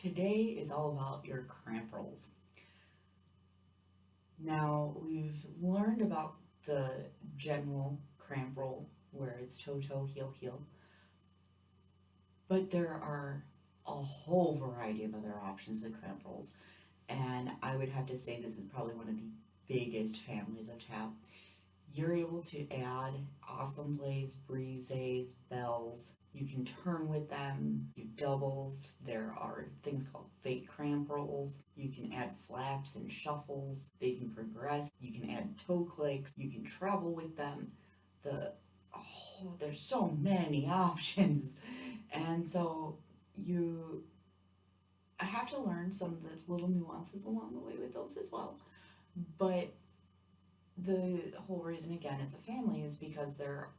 Today is all about your Cramprolls. Now, we've learned about the general Cramproll, where it's toe-toe, heel-heel, but there are a whole variety of other options to Cramprolls, and I would have to say this is probably one of the biggest families of tap. You're able to add awesome plays, brises, bells. You can turn with them, do doubles. There are things called fake cramp rolls. You can add flaps and shuffles. They can progress. You can add toe clicks. You can travel with them. There's so many options. And so I have to learn some of the little nuances along the way with those as well. But the whole reason, again, it's a family is because there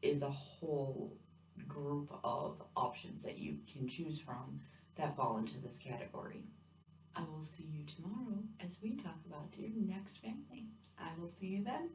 is a whole group of options that you can choose from that fall into this category. I will see you tomorrow as we talk about your next family. I will see you then.